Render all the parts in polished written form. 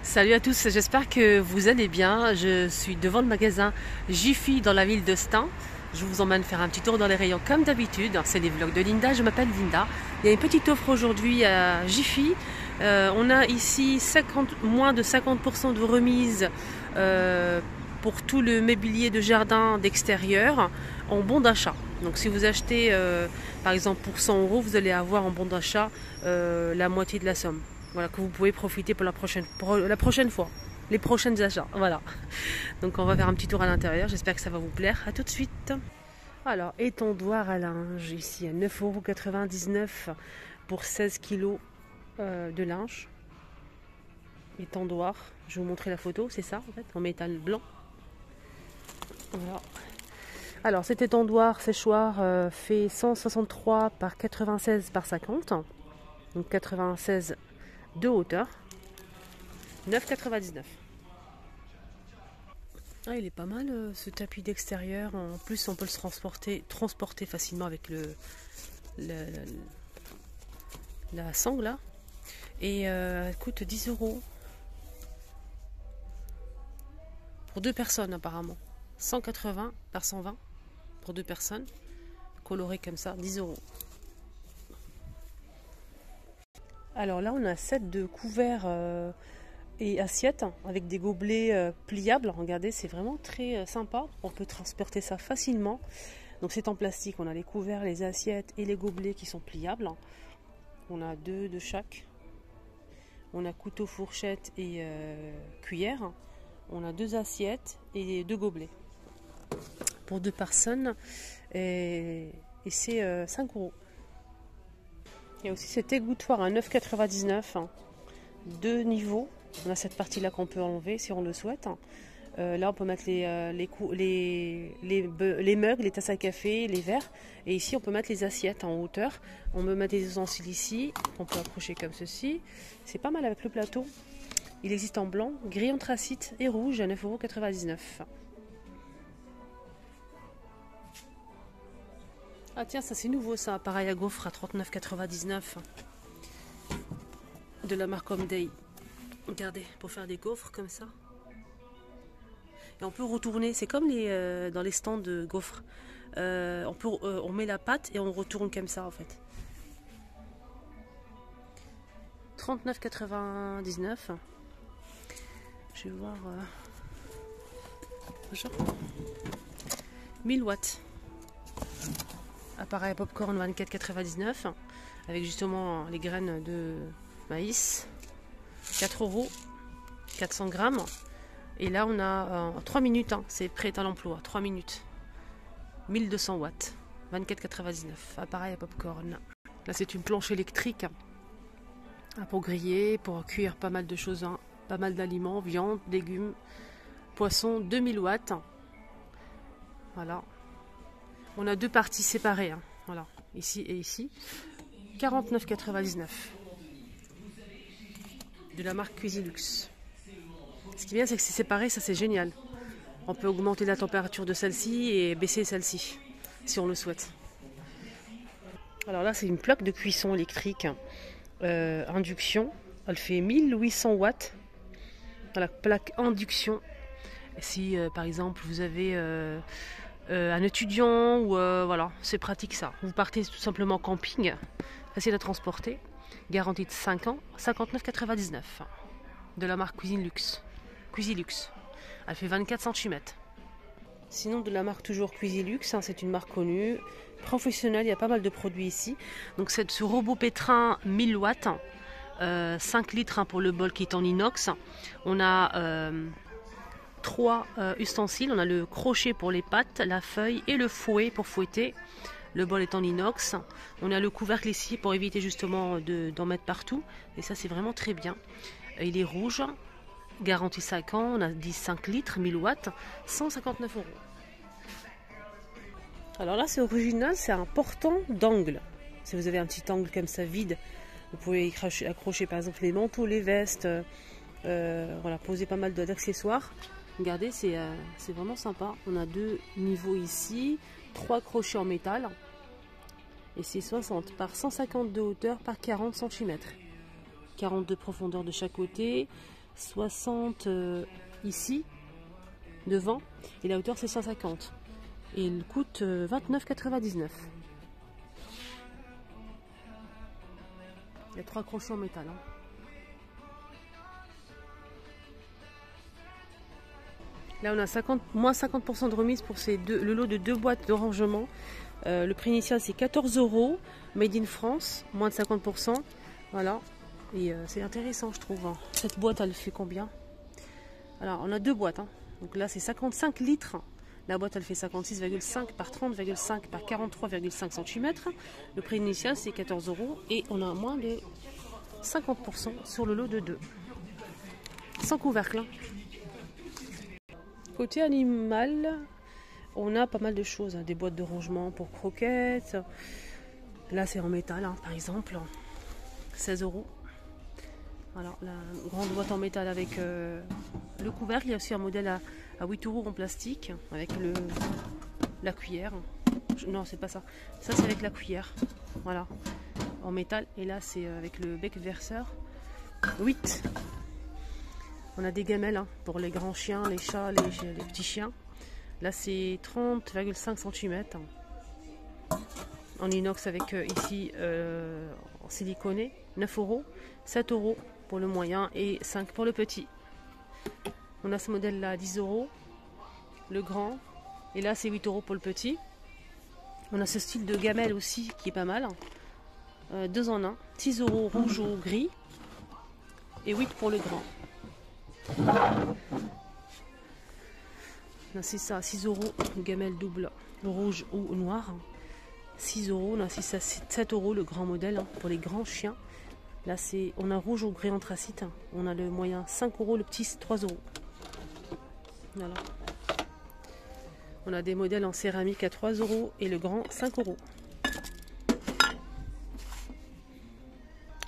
Salut à tous, j'espère que vous allez bien. Je suis devant le magasin Jiffy dans la ville de Stein. Je vous emmène faire un petit tour dans les rayons comme d'habitude. C'est les vlogs de Linda, je m'appelle Linda. Il y a une petite offre aujourd'hui à Jiffy. On a ici moins de 50% de remise pour tout le mobilier de jardin d'extérieur en bon d'achat. Donc si vous achetez par exemple pour 100 €, vous allez avoir en bon d'achat la moitié de la somme. Voilà, que vous pouvez profiter pour la prochaine fois, les prochains achats. Voilà. Donc on va faire un petit tour à l'intérieur. J'espère que ça va vous plaire. À tout de suite. Alors, étendoir à linge ici à 9,99 € pour 16 kg de linge. Étendoir. Je vais vous montrer la photo. C'est ça en fait, en métal blanc. Voilà. Alors cet étendoir séchoir fait 163 par 96 par 50. Donc 96 de hauteur, 9,99 €. Ah, il est pas mal ce tapis d'extérieur. En plus, on peut le transporter facilement avec la sangle là. Et elle coûte 10 € pour deux personnes apparemment. 180 par 120 pour deux personnes, coloré comme ça, 10 €. Alors là, on a un set de couverts et assiettes avec des gobelets pliables. Regardez, c'est vraiment très sympa. On peut transporter ça facilement. Donc c'est en plastique. On a les couverts, les assiettes et les gobelets qui sont pliables. On a deux de chaque. On a couteau, fourchette et cuillère. On a deux assiettes et deux gobelets. Pour deux personnes. Et c'est 5 €. Il y a aussi cet égouttoir à 9,99 €, deux niveaux. On a cette partie-là qu'on peut enlever si on le souhaite. Là, on peut mettre les mugs, les tasses à café, les verres. Et ici, on peut mettre les assiettes en hauteur. On peut mettre des ustensiles ici. On peut accrocher comme ceci. C'est pas mal avec le plateau. Il existe en blanc, gris anthracite et rouge à 9,99 €. Ah tiens, ça c'est nouveau ça, appareil à gaufres à 39,99 € de la marque Homeday. Regardez, pour faire des gaufres comme ça. Et on peut retourner, c'est comme dans les stands de gaufres. On met la pâte et on retourne comme ça en fait. 39,99 €. Je vais voir. Bonjour. 1000 watts. Appareil à popcorn 24,99 € avec justement les graines de maïs. 4 €, 400 grammes. Et là on a 3 minutes, hein, c'est prêt à l'emploi, 3 minutes. 1200 watts, 24,99 €. Appareil à popcorn. Là c'est une planche électrique pour griller, pour cuire pas mal de choses, hein, pas mal d'aliments, viande, légumes, poissons, 2000 watts. Voilà. On a deux parties séparées, hein. Voilà, ici et ici. 49,99 € de la marque Cuisilux. Ce qui est bien, c'est que c'est séparé, ça c'est génial. On peut augmenter la température de celle-ci et baisser celle-ci, si on le souhaite. Alors là, c'est une plaque de cuisson électrique, induction. Elle fait 1800 watts. Voilà, plaque induction. Si par exemple vous avez un étudiant ou voilà, c'est pratique ça. Vous partez tout simplement en camping, facile à transporter, garantie de 5 ans, 59,99 € de la marque Cuisilux. Elle fait 24 cm. Sinon de la marque toujours Cuisilux, hein, c'est une marque connue, professionnelle, il y a pas mal de produits ici. Donc c'est ce robot pétrin 1000 watts, 5 litres, hein, pour le bol qui est en inox. On a 3 ustensiles, on a le crochet pour les pâtes, la feuille et le fouet pour fouetter. Le bol est en inox. On a le couvercle ici pour éviter justement d'en mettre partout. Et ça c'est vraiment très bien. Il est rouge, garantie 5 ans, on a dit 5 litres, 1000 watts, 159 €. Alors là c'est original, c'est un portant d'angle. Si vous avez un petit angle comme ça vide, vous pouvez accrocher par exemple les manteaux, les vestes, voilà, poser pas mal d'accessoires. Regardez, c'est vraiment sympa. On a deux niveaux ici, 3 crochets en métal. Et c'est 60 par 150 de hauteur par 40 cm. 40 de profondeur de chaque côté, 60 ici, devant, et la hauteur c'est 150. Et il coûte 29,99. Il y a 3 crochets en métal. Hein. Là, on a moins 50% de remise pour le lot de 2 boîtes de rangement. Le prix initial, c'est 14 €. Made in France, moins de 50%. Voilà. Et c'est intéressant, je trouve. Hein. Cette boîte, elle fait combien? Alors, on a 2 boîtes. Hein. Donc là, c'est 55 litres. La boîte, elle fait 56,5 par 30,5 par 43,5 cm. Le prix initial, c'est 14 €. Et on a moins de 50% sur le lot de 2. Sans couvercle. Hein. Côté animal, on a pas mal de choses. Hein. Des boîtes de rangement pour croquettes. Là, c'est en métal, hein, par exemple. 16 €. Voilà, la grande boîte en métal avec le couvercle. Il y a aussi un modèle à 8 € en plastique avec la cuillère. Non, c'est pas ça. Ça, c'est avec la cuillère. Voilà, en métal. Et là, c'est avec le bec verseur. 8. On a des gamelles hein, pour les grands chiens, les chats, les petits chiens. Là, c'est 30,5 cm. En inox avec ici en siliconé. 9 €. 7 € pour le moyen et 5 pour le petit. On a ce modèle là à 10 €, le grand, et là c'est 8 € pour le petit. On a ce style de gamelle aussi qui est pas mal, 2 en 1, 6 € rouge ou gris et 8 pour le grand. On a ça 6 €, une gamelle double rouge ou noir, 6 €. On a 7 € le grand modèle hein, pour les grands chiens. Là, on a rouge ou gris anthracite. On a le moyen 5 €, le petit 3 €. Voilà. On a des modèles en céramique à 3 € et le grand 5 €.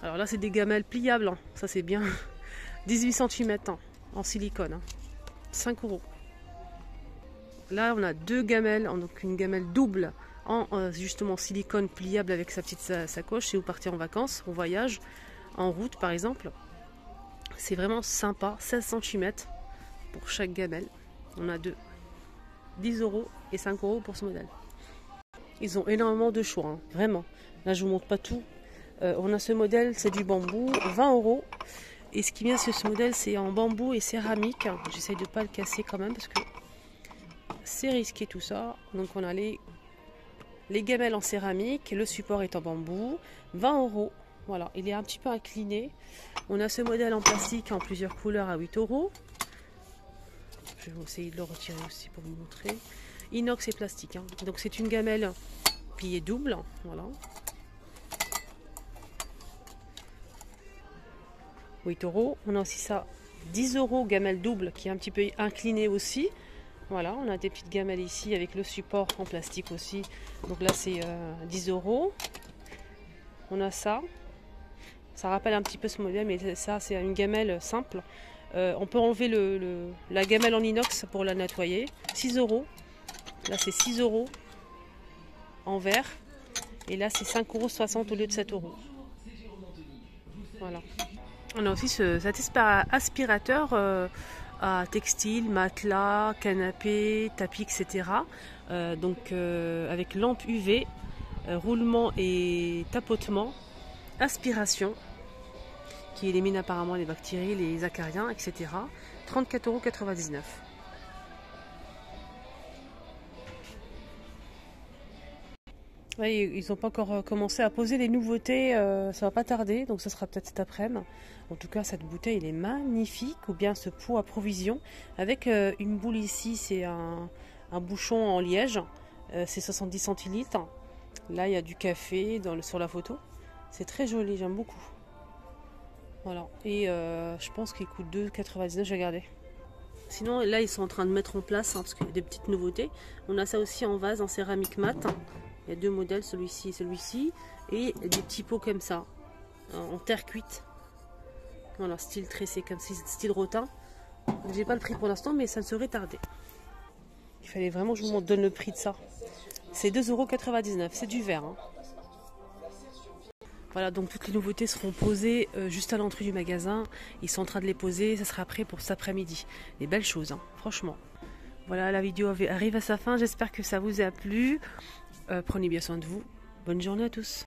Alors là, c'est des gamelles pliables. Hein. Ça, c'est bien. 18 cm hein, en silicone. Hein. 5 €. Là, on a 2 gamelles. Donc une gamelle double en justement silicone pliable avec sa petite sacoche si vous partez en vacances, au voyage, en route par exemple. C'est vraiment sympa, 16 cm pour chaque gamelle. On a 2, 10 € et 5 € pour ce modèle. Ils ont énormément de choix, hein, vraiment. Là je vous montre pas tout. On a ce modèle, c'est du bambou, 20 €. Et ce qui vient sur ce modèle, c'est en bambou et céramique. J'essaye de pas le casser quand même parce que c'est risqué tout ça. Donc on a les gamelles en céramique, le support est en bambou, 20 €. Voilà, il est un petit peu incliné. On a ce modèle en plastique en plusieurs couleurs à 8 €. Je vais essayer de le retirer aussi pour vous montrer. Inox et plastique. Hein. Donc c'est une gamelle pliée double. Voilà. 8 €. On a aussi ça, 10 €, gamelle double qui est un petit peu inclinée aussi. Voilà, on a des petites gamelles ici avec le support en plastique aussi. Donc là, c'est 10 €. On a ça. Ça rappelle un petit peu ce modèle, mais ça, c'est une gamelle simple. On peut enlever la gamelle en inox pour la nettoyer. 6 €. Là, c'est 6 € en verre. Et là, c'est 5,60 € au lieu de 7 €. Voilà. On a aussi cet aspirateur à textile, matelas, canapé, tapis, etc. Avec lampe UV, roulement et tapotement, aspiration, qui élimine apparemment les bactéries, les acariens, etc. 34,99 €. Ouais, ils n'ont pas encore commencé à poser les nouveautés, ça va pas tarder, donc ça sera peut-être cet après-midi. En tout cas, cette bouteille, elle est magnifique, ou bien ce pot à provision, avec une boule ici, c'est un bouchon en liège, c'est 70 centilitres. Là, il y a du café sur la photo. C'est très joli, j'aime beaucoup. Voilà, et je pense qu'il coûte 2,99 €, j'ai regardé. Sinon, là, ils sont en train de mettre en place, hein, parce qu'il y a des petites nouveautés. On a ça aussi en vase, en céramique mat. Il y a 2 modèles, celui-ci et celui-ci. Et des petits pots comme ça, en terre cuite. Voilà, style tressé, comme si style rotin. J'ai pas le prix pour l'instant, mais ça ne serait tardé. Il fallait vraiment que je vous donne le prix de ça. C'est 2,99 €, c'est du verre. Hein. Voilà, donc toutes les nouveautés seront posées juste à l'entrée du magasin. Ils sont en train de les poser, ça sera prêt pour cet après-midi. Des belles choses, hein, franchement. Voilà, la vidéo arrive à sa fin, j'espère que ça vous a plu. Prenez bien soin de vous. Bonne journée à tous.